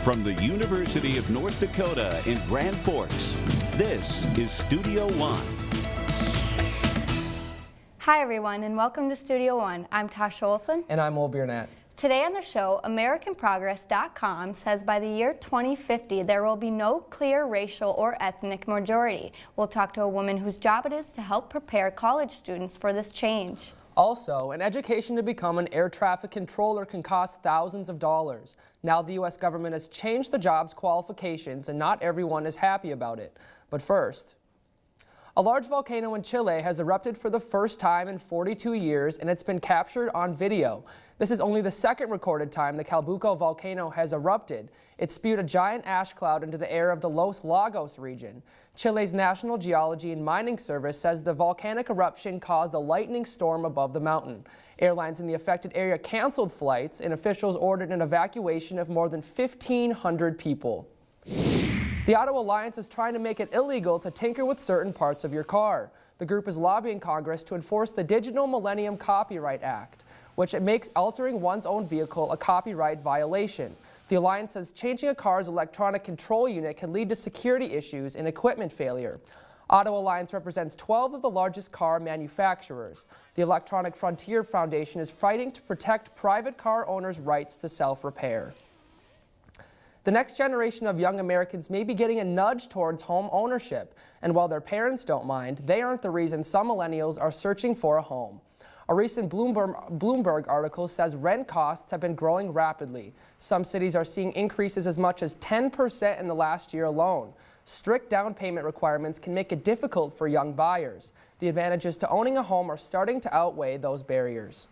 From the University of North Dakota in Grand Forks, this is Studio One. Hi everyone, and welcome to Studio One. I'm Tasha Olson. And I'm Biernat. Today on the show, AmericanProgress.com says by the year 2050, there will be no clear racial or ethnic majority. We'll talk to a woman whose job it is to help prepare college students for this change. Also, an education to become an air traffic controller can cost thousands of dollars. Now the U.S. government has changed the job's qualifications, and not everyone is happy about it. But first, a large volcano in Chile has erupted for the first time in 42 years, and it's been captured on video. This is only the second recorded time the Calbuco volcano has erupted. It spewed a giant ash cloud into the air of the Los Lagos region. Chile's National Geology and Mining Service says the volcanic eruption caused a lightning storm above the mountain. Airlines in the affected area canceled flights, and officials ordered an evacuation of more than 1,500 people. The Auto Alliance is trying to make it illegal to tinker with certain parts of your car. The group is lobbying Congress to enforce the Digital Millennium Copyright Act, which makes altering one's own vehicle a copyright violation. The Alliance says changing a car's electronic control unit can lead to security issues and equipment failure. Auto Alliance represents 12 of the largest car manufacturers. The Electronic Frontier Foundation is fighting to protect private car owners' rights to self-repair. The next generation of young Americans may be getting a nudge towards home ownership, and while their parents don't mind, they aren't the reason some millennials are searching for a home. A recent Bloomberg article says rent costs have been growing rapidly. Some cities are seeing increases as much as 10% in the last year alone. Strict down payment requirements can make it difficult for young buyers. The advantages to owning a home are starting to outweigh those barriers.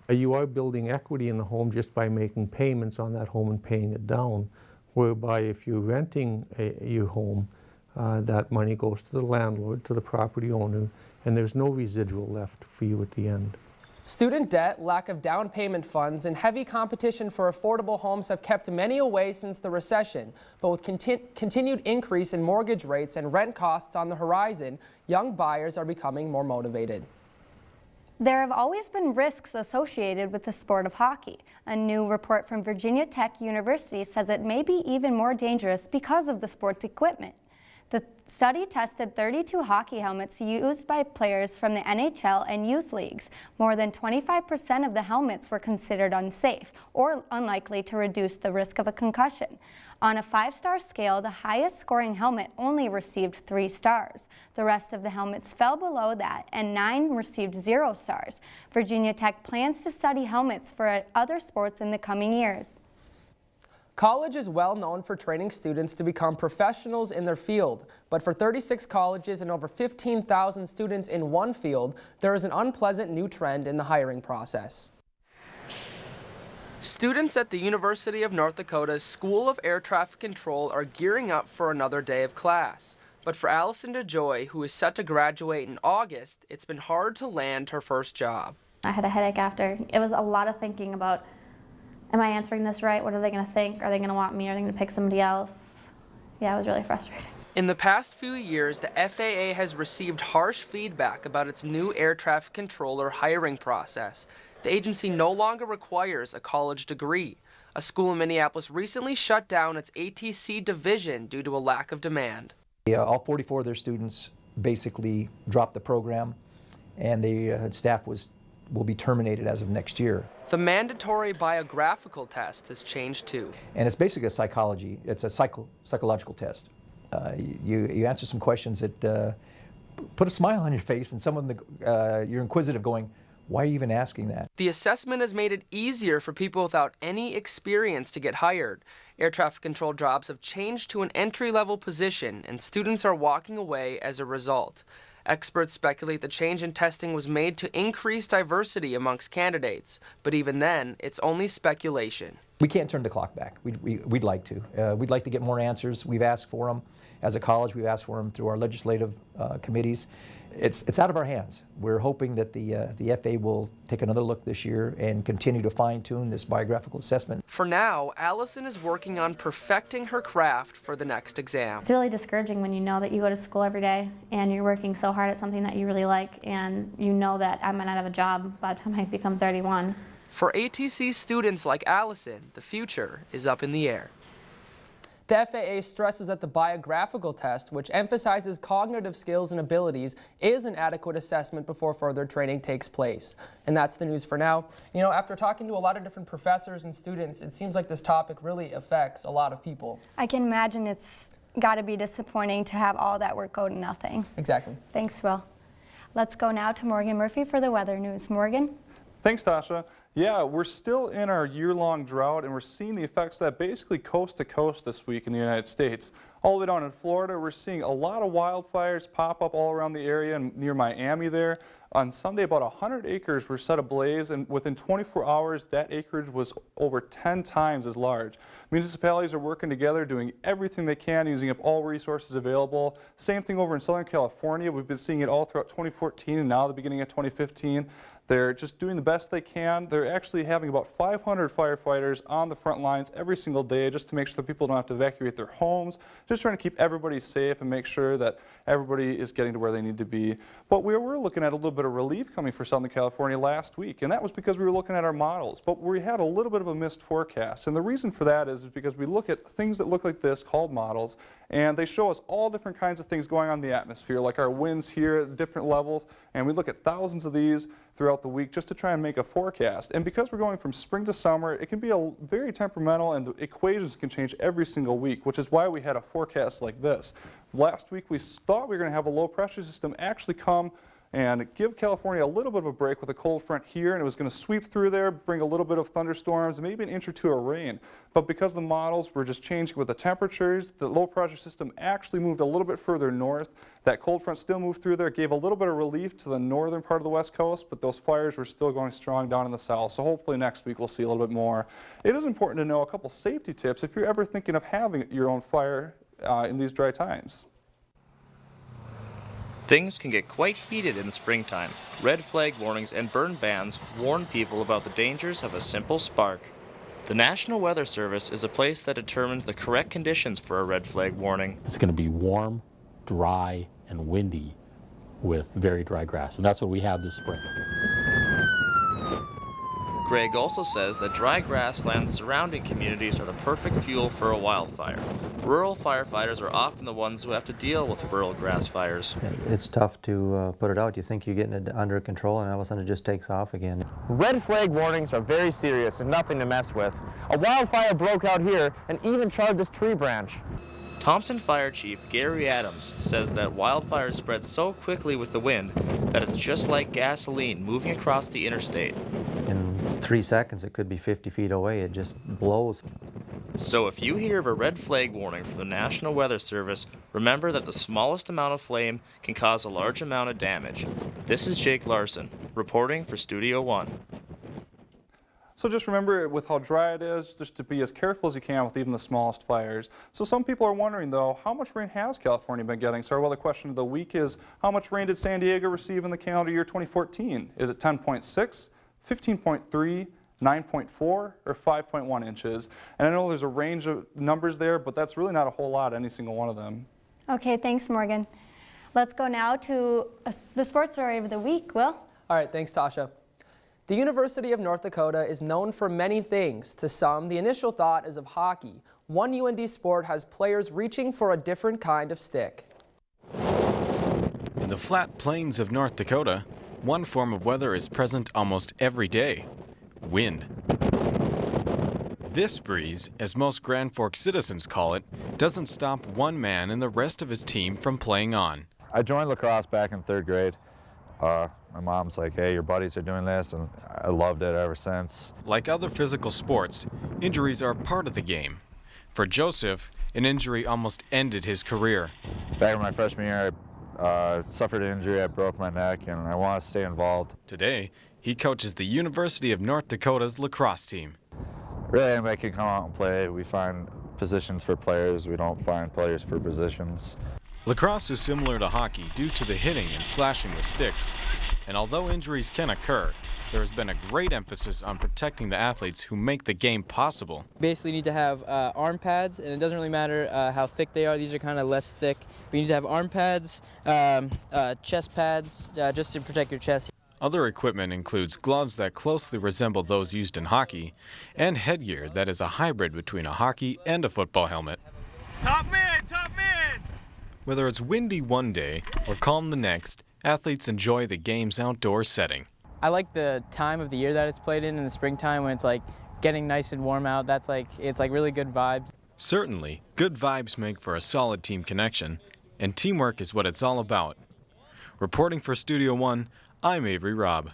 You are building equity in the home just by making payments on that home and paying it down, whereby if you're renting your home, that money goes to the landlord, to the property owner, and there's no residual left for you at the end. Student debt, lack of down payment funds, and heavy competition for affordable homes have kept many away since the recession. But with continued increase in mortgage rates and rent costs on the horizon, young buyers are becoming more motivated. There have always been risks associated with the sport of hockey. A new report from Virginia Tech University says it may be even more dangerous because of the sport's equipment. The study tested 32 hockey helmets used by players from the NHL and youth leagues. More than 25% of the helmets were considered unsafe or unlikely to reduce the risk of a concussion. On a 5-star scale, the highest scoring helmet only received 3 stars. The rest of the helmets fell below that, and 9 received 0 stars. Virginia Tech plans to study helmets for other sports in the coming years. College is well known for training students to become professionals in their field, but for 36 colleges and over 15,000 students in one field, there is an unpleasant new trend in the hiring process. Students at the University of North Dakota's School of Air Traffic Control are gearing up for another day of class. But for Allison DeJoy, who is set to graduate in August, it's been hard to land her first job. I had a headache after. It was a lot of thinking about, am I answering this right? What are they going to think? Are they going to want me? Are they going to pick somebody else? Yeah, it was really frustrating. In the past few years, the FAA has received harsh feedback about its new air traffic controller hiring process. The agency no longer requires a college degree. A school in Minneapolis recently shut down its ATC division due to a lack of demand. All 44 of their students basically dropped the program, and the staff will be terminated as of next year. The mandatory biographical test has changed too. And it's basically it's a psychological test. You answer some questions that put a smile on your face, and you're inquisitive going, why are you even asking that? The assessment has made it easier for people without any experience to get hired. Air traffic control jobs have changed to an entry-level position, and students are walking away as a result. Experts speculate the change in testing was made to increase diversity amongst candidates, but even then, it's only speculation. We can't turn the clock back. We'd like to. We'd like to get more answers. We've asked for them. As a college, we've asked for them through our legislative committees. It's out of our hands. We're hoping that the FAA will take another look this year and continue to fine-tune this biographical assessment. For now, Allison is working on perfecting her craft for the next exam. It's really discouraging when you know that you go to school every day and you're working so hard at something that you really like, and you know that I might not have a job by the time I become 31. For ATC students like Allison, the future is up in the air. The FAA stresses that the biographical test, which emphasizes cognitive skills and abilities, is an adequate assessment before further training takes place. And that's the news for now. You know, after talking to a lot of different professors and students, it seems like this topic really affects a lot of people. I can imagine it's got to be disappointing to have all that work go to nothing. Exactly. Thanks, Will. Let's go now to Morgan Murphy for the weather news. Morgan? Thanks, Tasha. Yeah, we're still in our year-long drought, and we're seeing the effects of that basically coast to coast this week in the United States. All the way down in Florida, we're seeing a lot of wildfires pop up all around the area and near Miami there. On Sunday, about 100 acres were set ablaze, and within 24 hours, that acreage was over 10 times as large. Municipalities are working together, doing everything they can, using up all resources available. Same thing over in Southern California. We've been seeing it all throughout 2014 and now the beginning of 2015. They're just doing the best they can. They're actually having about 500 firefighters on the front lines every single day just to make sure that people don't have to evacuate their homes, just trying to keep everybody safe and make sure that everybody is getting to where they need to be. But we were looking at a little bit of relief coming for Southern California last week, and that was because we were looking at our models. But we had a little bit of a missed forecast, and the reason for that is because we look at things that look like this called models, and they show us all different kinds of things going on in the atmosphere, like our winds here at different levels, and we look at thousands of these throughout the week just to try and make a forecast. And because we're going from spring to summer, it can be very temperamental, and the equations can change every single week, which is why we had a forecast like this. Last week we thought we were going to have a low pressure system actually come and give California a little bit of a break with a cold front here, and it was going to sweep through there, bring a little bit of thunderstorms, maybe an inch or two of rain. But because the models were just changing with the temperatures, the low pressure system actually moved a little bit further north. That cold front still moved through there, gave a little bit of relief to the northern part of the West Coast, but those fires were still going strong down in the south. So hopefully next week we'll see a little bit more. It is important to know a couple safety tips if you're ever thinking of having your own fire in these dry times. Things can get quite heated in the springtime. Red flag warnings and burn bans warn people about the dangers of a simple spark. The National Weather Service is a place that determines the correct conditions for a red flag warning. It's going to be warm, dry, and windy with very dry grass, and that's what we have this spring. Greg also says that dry grasslands surrounding communities are the perfect fuel for a wildfire. Rural firefighters are often the ones who have to deal with rural grass fires. It's tough to put it out. You think you're getting it under control, and all of a sudden it just takes off again. Red flag warnings are very serious and nothing to mess with. A wildfire broke out here and even charred this tree branch. Thompson Fire Chief Gary Adams says that wildfires spread so quickly with the wind that it's just like gasoline moving across the interstate. In 3 seconds, it could be 50 feet away. It just blows. So if you hear of a red flag warning from the National Weather Service, remember that the smallest amount of flame can cause a large amount of damage. This is Jake Larson, reporting for Studio One. So just remember, with how dry it is, just to be as careful as you can with even the smallest fires. So some people are wondering, though, how much rain has California been getting? So our weather question of the week is, how much rain did San Diego receive in the calendar year 2014? Is it 10.6, 15.3, 9.4, or 5.1 inches? And I know there's a range of numbers there, but that's really not a whole lot, any single one of them. Okay, thanks, Morgan. Let's go now to the sports story of the week. Will? All right, thanks, Tasha. The University of North Dakota is known for many things. To some, the initial thought is of hockey. One UND sport has players reaching for a different kind of stick. In the flat plains of North Dakota, one form of weather is present almost every day: wind. This breeze, as most Grand Forks citizens call it, doesn't stop one man and the rest of his team from playing on. I joined lacrosse back in 3rd grade. My mom's like, hey, your buddies are doing this, and I loved it ever since. Like other physical sports, injuries are part of the game. For Joseph, an injury almost ended his career. Back in my freshman year, I suffered an injury. I broke my neck, and I want to stay involved. Today, he coaches the University of North Dakota's lacrosse team. Really, anybody can come out and play. We find positions for players. We don't find players for positions. Lacrosse is similar to hockey due to the hitting and slashing with sticks. And although injuries can occur, there has been a great emphasis on protecting the athletes who make the game possible. Basically, you need to have arm pads, and it doesn't really matter how thick they are. These are kind of less thick. But you need to have arm pads, chest pads, just to protect your chest. Other equipment includes gloves that closely resemble those used in hockey, and headgear that is a hybrid between a hockey and a football helmet. Top mid, top mid! Whether it's windy one day or calm the next, athletes enjoy the game's outdoor setting. I like the time of the year that it's played in the springtime when it's like getting nice and warm out. It's like really good vibes. Certainly, good vibes make for a solid team connection, and teamwork is what it's all about. Reporting for Studio One, I'm Avery Robb.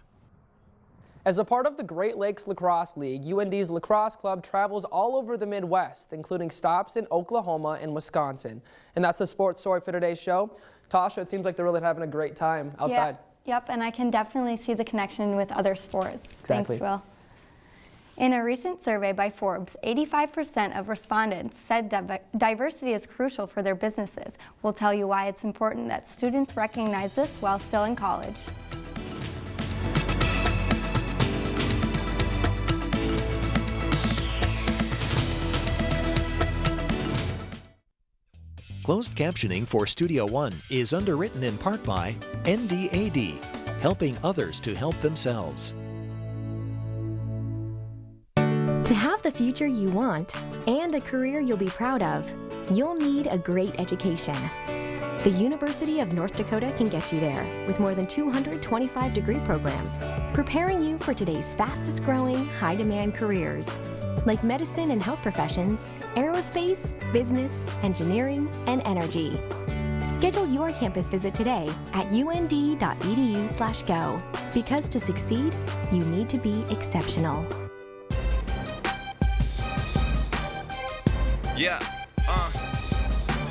As a part of the Great Lakes Lacrosse League, UND's lacrosse club travels all over the Midwest, including stops in Oklahoma and Wisconsin. And that's the sports story for today's show. Tasha, it seems like they're really having a great time outside. Yep, and I can definitely see the connection with other sports. Exactly. Thanks, Will. In a recent survey by Forbes, 85% of respondents said diversity is crucial for their businesses. We'll tell you why it's important that students recognize this while still in college. Closed captioning for Studio One is underwritten in part by NDAD, helping others to help themselves. To have the future you want and a career you'll be proud of, you'll need a great education. The University of North Dakota can get you there with more than 225 degree programs, preparing you for today's fastest growing, high demand careers, like medicine and health professions, aerospace, business, engineering, and energy. Schedule your campus visit today at und.edu/go, because to succeed, you need to be exceptional. Yeah,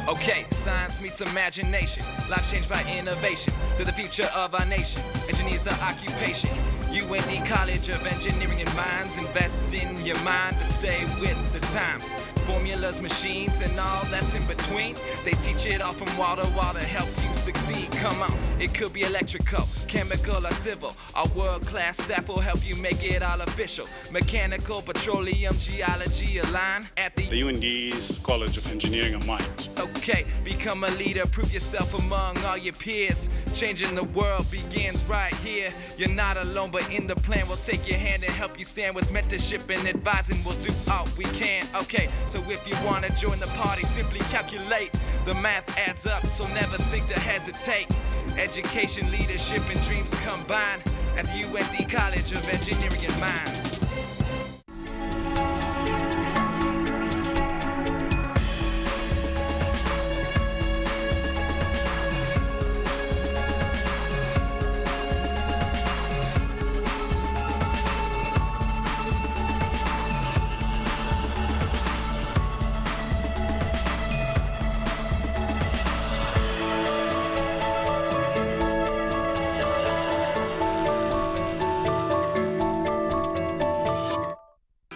okay, science meets imagination. Life changed by innovation. They're the future of our nation. Engineers the occupation. UND College of Engineering and Mines. Invest in your mind to stay with the times. Formulas, machines, and all that's in between. They teach it all from wall to wall to help you succeed. Come on, it could be electrical, chemical, or civil. Our world-class staff will help you make it all official. Mechanical, petroleum, geology align at the UND's College of Engineering and Mines. Okay, become a leader, prove yourself among all your peers. Changing the world begins right here. You're not alone, but in the plan, we'll take your hand and help you stand with mentorship and advising. We'll do all we can. Okay, so if you want to join the party, simply calculate. The math adds up, so never think to hesitate. Education, leadership, and dreams combine at the UND College of Engineering and Mines.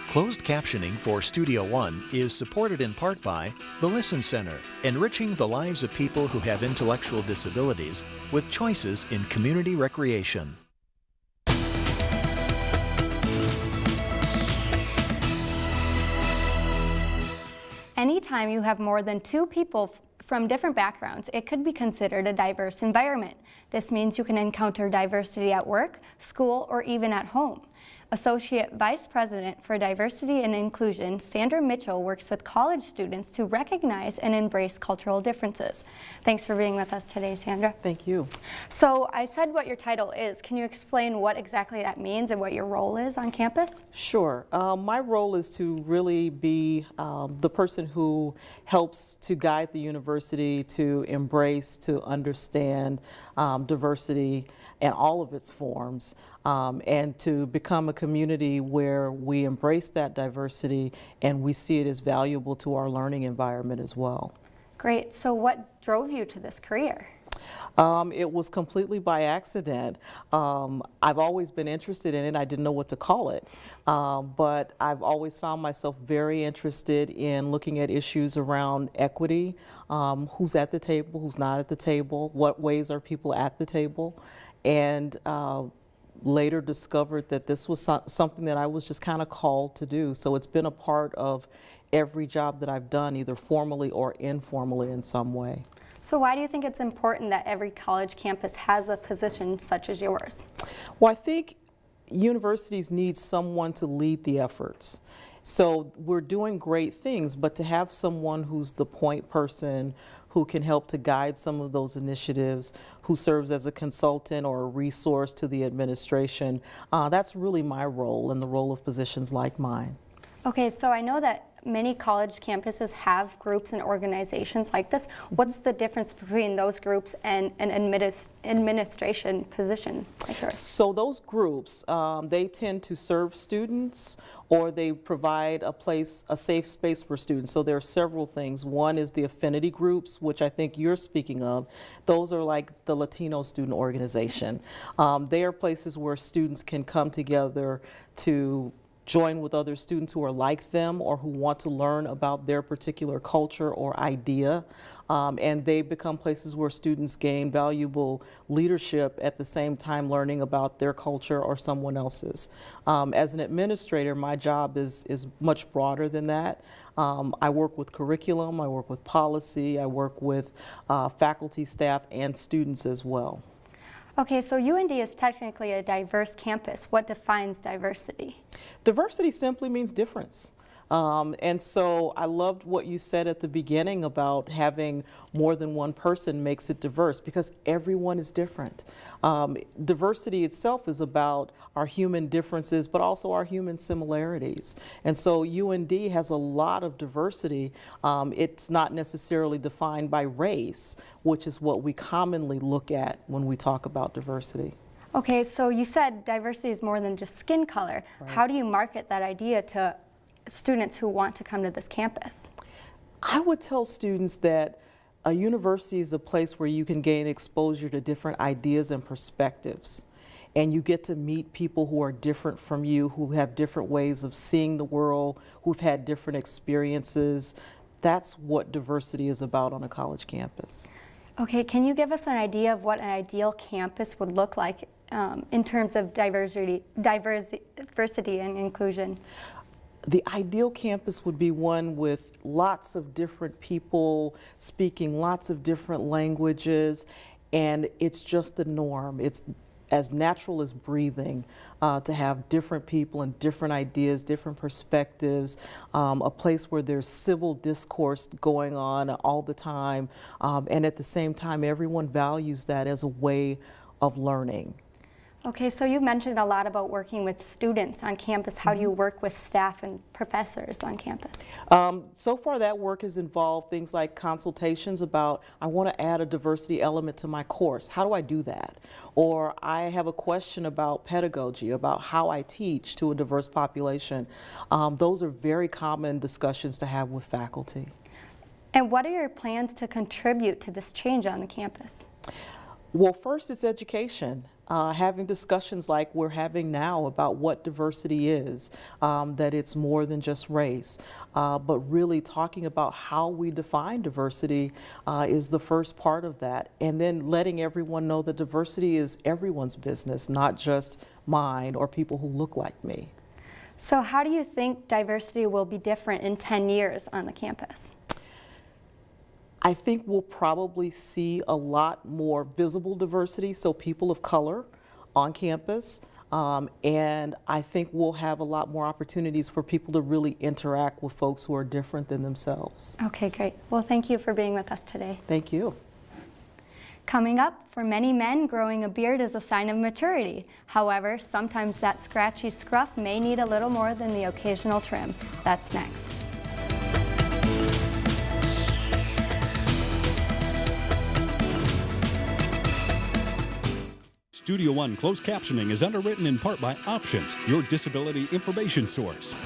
Closed captioning for Studio One is supported in part by the Listen Center, enriching the lives of people who have intellectual disabilities with choices in community recreation. Anytime you have more than two people from different backgrounds, it could be considered a diverse environment. This means you can encounter diversity at work, school, or even at home. Associate Vice President for Diversity and Inclusion, Sandra Mitchell, works with college students to recognize and embrace cultural differences. Thanks for being with us today, Sandra. Thank you. So I said what your title is. Can you explain what exactly that means and what your role is on campus? Sure. My role is to really be the person who helps to guide the university to embrace, to understand diversity in all of its forms, and to become a community where we embrace that diversity and we see it as valuable to our learning environment as well. Great. So what drove you to this career? It was completely by accident. I've always been interested in it. I didn't know what to call it. But I've always found myself very interested in looking at issues around equity, who's at the table, who's not at the table, what ways are people at the table, and later discovered that this was something that I was just kind of called to do. So it's been a part of every job that I've done, either formally or informally in some way. So why do you think it's important that every college campus has a position such as yours? Well, I think universities need someone to lead the efforts. So we're doing great things, but to have someone who's the point person who can help to guide some of those initiatives, who serves as a consultant or a resource to the administration, that's really my role and the role of positions like mine. Okay, so I know that many college campuses have groups and organizations like this. What's the difference between those groups and an administration position like yours? So those groups, they tend to serve students, or they provide a safe space for students. So there are several things. One is the affinity groups, which I think you're speaking of. Those are like the Latino Student Organization. They are places where students can come together to join with other students who are like them or who want to learn about their particular culture or idea. And they become places where students gain valuable leadership at the same time learning about their culture or someone else's. As an administrator, my job is much broader than that. I work with curriculum, I work with policy, I work with faculty, staff, and students as well. Okay, so UND is technically a diverse campus. What defines diversity? Diversity simply means difference. And so I loved what you said at the beginning about having more than one person makes it diverse, because everyone is different. Diversity itself is about our human differences, but also our human similarities. And so UND has a lot of diversity. It's not necessarily defined by race, which is what we commonly look at when we talk about diversity. Okay, so you said diversity is more than just skin color. Right. How do you market that idea to students who want to come to this campus? I would tell students that a university is a place where you can gain exposure to different ideas and perspectives. And you get to meet people who are different from you, who have different ways of seeing the world, who've had different experiences. That's what diversity is about on a college campus. Okay, can you give us an idea of what an ideal campus would look like in terms of diversity and inclusion? The ideal campus would be one with lots of different people speaking lots of different languages, and it's just the norm. It's as natural as breathing to have different people and different ideas, different perspectives, a place where there's civil discourse going on all the time, and at the same time everyone values that as a way of learning. Okay, so you mentioned a lot about working with students on campus. How do you work with staff and professors on campus? So far that work has involved things like consultations about, I want to add a diversity element to my course. How do I do that? Or I have a question about pedagogy, about how I teach to a diverse population. Those are very common discussions to have with faculty. And what are your plans to contribute to this change on the campus? Well, first it's education. Having discussions like we're having now about what diversity is, that it's more than just race, but really talking about how we define diversity is the first part of that. And then letting everyone know that diversity is everyone's business, not just mine or people who look like me. So how do you think diversity will be different in 10 years on the campus? I think we'll probably see a lot more visible diversity, so people of color on campus, and I think we'll have a lot more opportunities for people to really interact with folks who are different than themselves. Okay, great. Well, thank you for being with us today. Thank you. Coming up, for many men, growing a beard is a sign of maturity. However, sometimes that scratchy scruff may need a little more than the occasional trim. That's next. Studio One closed captioning is underwritten in part by Options, your disability information source.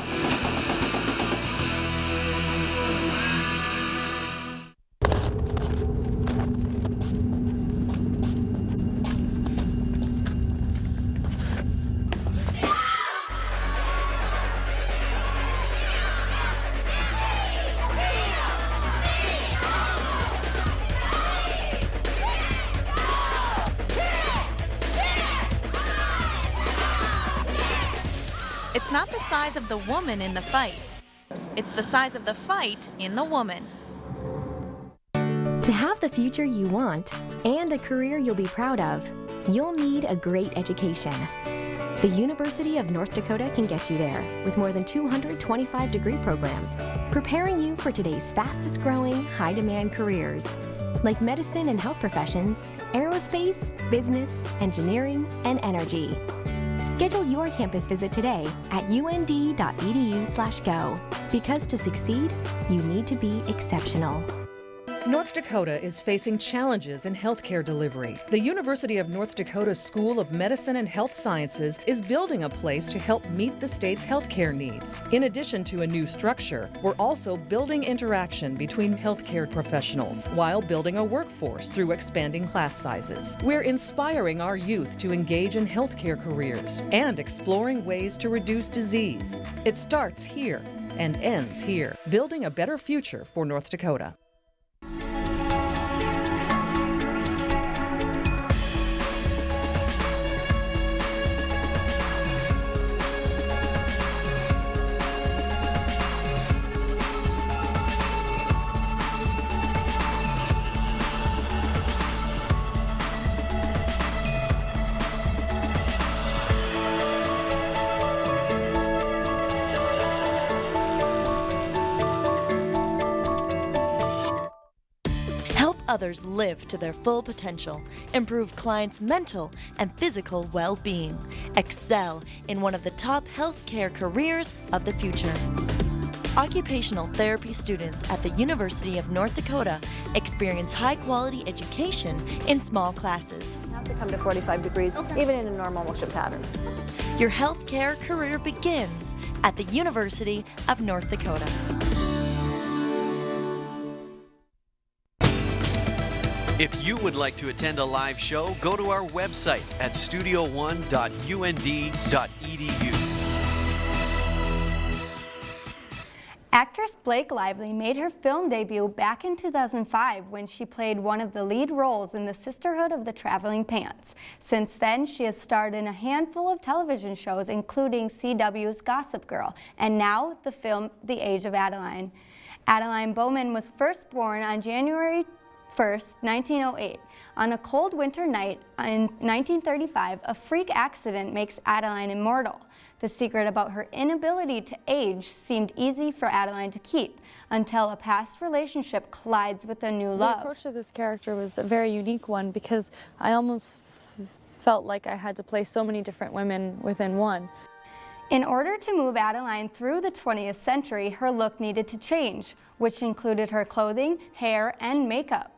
It's not the size of the woman in the fight. It's the size of the fight in the woman. To have the future you want and a career you'll be proud of, you'll need a great education. The The University of North Dakota can get you there with more than 225 degree programs, preparing you for today's fastest growing, high demand careers, like medicine and health professions, aerospace, business, engineering, and energy. Schedule your campus visit today at und.edu/go. Because to succeed, you need to be exceptional. North Dakota is facing challenges in healthcare delivery. The University of North Dakota School of Medicine and Health Sciences is building a place to help meet the state's healthcare needs. In addition to a new structure, we're also building interaction between healthcare professionals while building a workforce through expanding class sizes. We're inspiring our youth to engage in healthcare careers and exploring ways to reduce disease. It starts here and ends here, building a better future for North Dakota. Others live to their full potential, improve clients' mental and physical well-being, excel in one of the top healthcare careers of the future. Occupational therapy students at the University of North Dakota experience high-quality education in small classes. You have to come to 45 degrees, even in a normal motion pattern. Your healthcare career begins at the University of North Dakota. If you would like to attend a live show, go to our website at studio1.und.edu. Actress Blake Lively made her film debut back in 2005 when she played one of the lead roles in The Sisterhood of the Traveling Pants. Since then, she has starred in a handful of television shows, including CW's Gossip Girl, and now the film The Age of Adeline. Adeline Bowman was first born on January 1st, 1908. On a cold winter night in 1935, a freak accident makes Adeline immortal. The secret about her inability to age seemed easy for Adeline to keep until a past relationship collides with a new love. The approach to this character was a very unique one because I almost felt like I had to play so many different women within one. In order to move Adeline through the 20th century, her look needed to change, which included her clothing, hair, and makeup.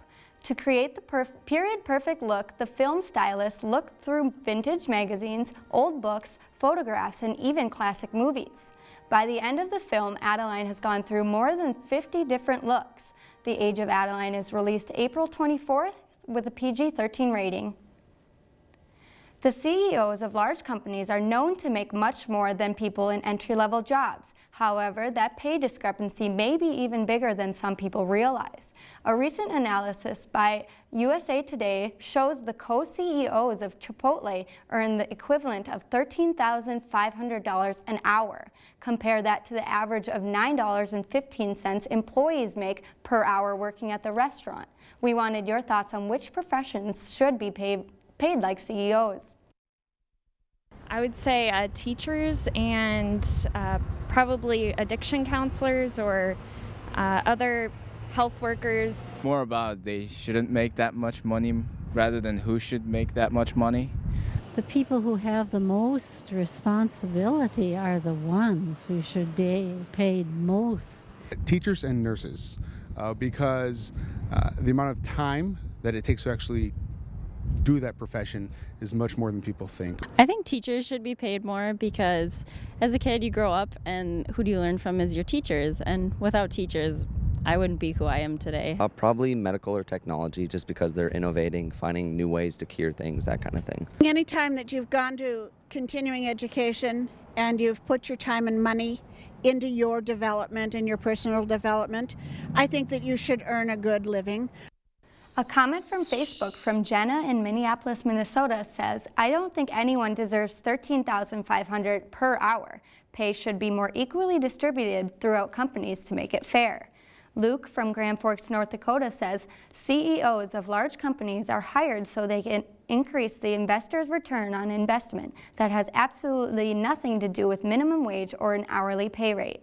To create the period-perfect look, the film stylist looked through vintage magazines, old books, photographs, and even classic movies. By the end of the film, Adeline has gone through more than 50 different looks. The Age of Adeline is released April 24th with a PG-13 rating. The CEOs of large companies are known to make much more than people in entry-level jobs. However, that pay discrepancy may be even bigger than some people realize. A recent analysis by USA Today shows the co-CEOs of Chipotle earn the equivalent of $13,500 an hour. Compare that to the average of $9.15 employees make per hour working at the restaurant. We wanted your thoughts on which professions should be paid like CEOs. I would say teachers and probably addiction counselors or other health workers. More about they shouldn't make that much money rather than who should make that much money. The people who have the most responsibility are the ones who should be paid most. Teachers and nurses, because the amount of time that it takes to actually do that profession is much more than people think. I think teachers should be paid more because as a kid you grow up and who do you learn from is your teachers, and without teachers I wouldn't be who I am today. Probably medical or technology, just because they're innovating, finding new ways to cure things, that kind of thing. Anytime that you've gone to continuing education and you've put your time and money into your development and your personal development, I think that you should earn a good living. A comment from Facebook from Jenna in Minneapolis, Minnesota says, I don't think anyone deserves $13,500 per hour. Pay should be more equally distributed throughout companies to make it fair. Luke from Grand Forks, North Dakota says, CEOs of large companies are hired so they can increase the investor's return on investment that has absolutely nothing to do with minimum wage or an hourly pay rate.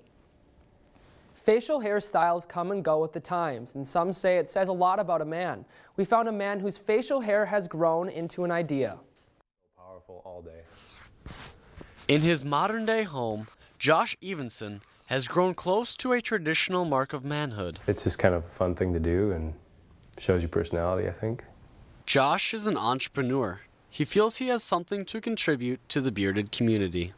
Facial hairstyles come and go with the times, and some say it says a lot about a man. We found a man whose facial hair has grown into an idea. Powerful all day. In his modern-day home, Josh Evenson has grown close to a traditional mark of manhood. It's just kind of a fun thing to do and shows you personality, I think. Josh is an entrepreneur. He feels he has something to contribute to the bearded community.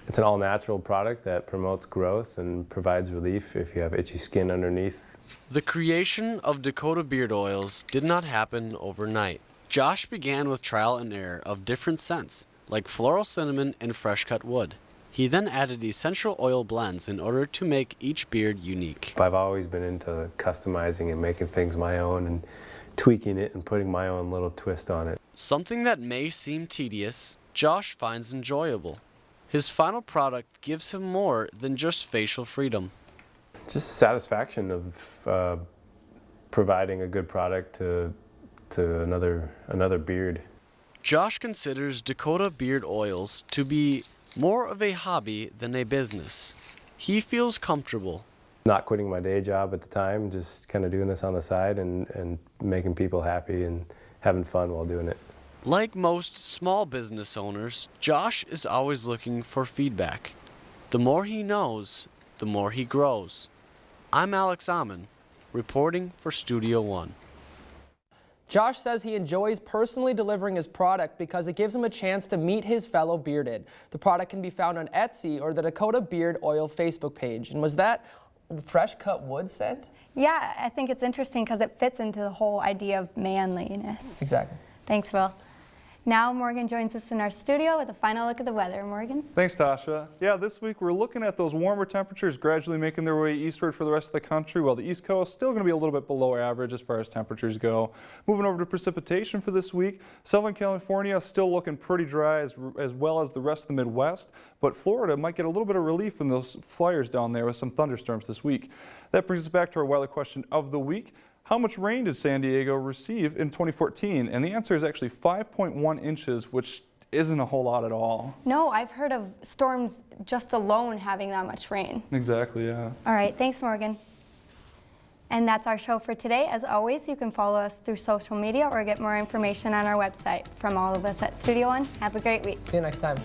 It's an all-natural product that promotes growth and provides relief if you have itchy skin underneath. The creation of Dakota beard oils did not happen overnight. Josh began with trial and error of different scents, like floral cinnamon and fresh-cut wood. He then added essential oil blends in order to make each beard unique. I've always been into customizing and making things my own and tweaking it and putting my own little twist on it. Something that may seem tedious, Josh finds enjoyable. His final product gives him more than just facial freedom. Just satisfaction of providing a good product to another beard. Josh considers Dakota beard oils to be more of a hobby than a business. He feels comfortable. Not quitting my day job at the time, just kind of doing this on the side and making people happy and having fun while doing it. Like most small business owners, Josh is always looking for feedback. The more he knows, the more he grows. I'm Alex Amon, reporting for Studio One. Josh says he enjoys personally delivering his product because it gives him a chance to meet his fellow bearded. The product can be found on Etsy or the Dakota Beard Oil Facebook page. And was that fresh cut wood scent? Yeah, I think it's interesting because it fits into the whole idea of manliness. Exactly. Thanks, Will. Now Morgan joins us in our studio with a final look at the weather. Morgan? Thanks, Tasha. Yeah, this week we're looking at those warmer temperatures gradually making their way eastward for the rest of the country, while the East Coast still going to be a little bit below average as far as temperatures go. Moving over to precipitation for this week, Southern California still looking pretty dry as well as the rest of the Midwest, but Florida might get a little bit of relief from those fires down there with some thunderstorms this week. That brings us back to our weather question of the week. How much rain did San Diego receive in 2014? And the answer is actually 5.1 inches, which isn't a whole lot at all. No, I've heard of storms just alone having that much rain. Exactly, yeah. All right, thanks, Morgan. And that's our show for today. As always, you can follow us through social media or get more information on our website. From all of us at Studio One, have a great week. See you next time.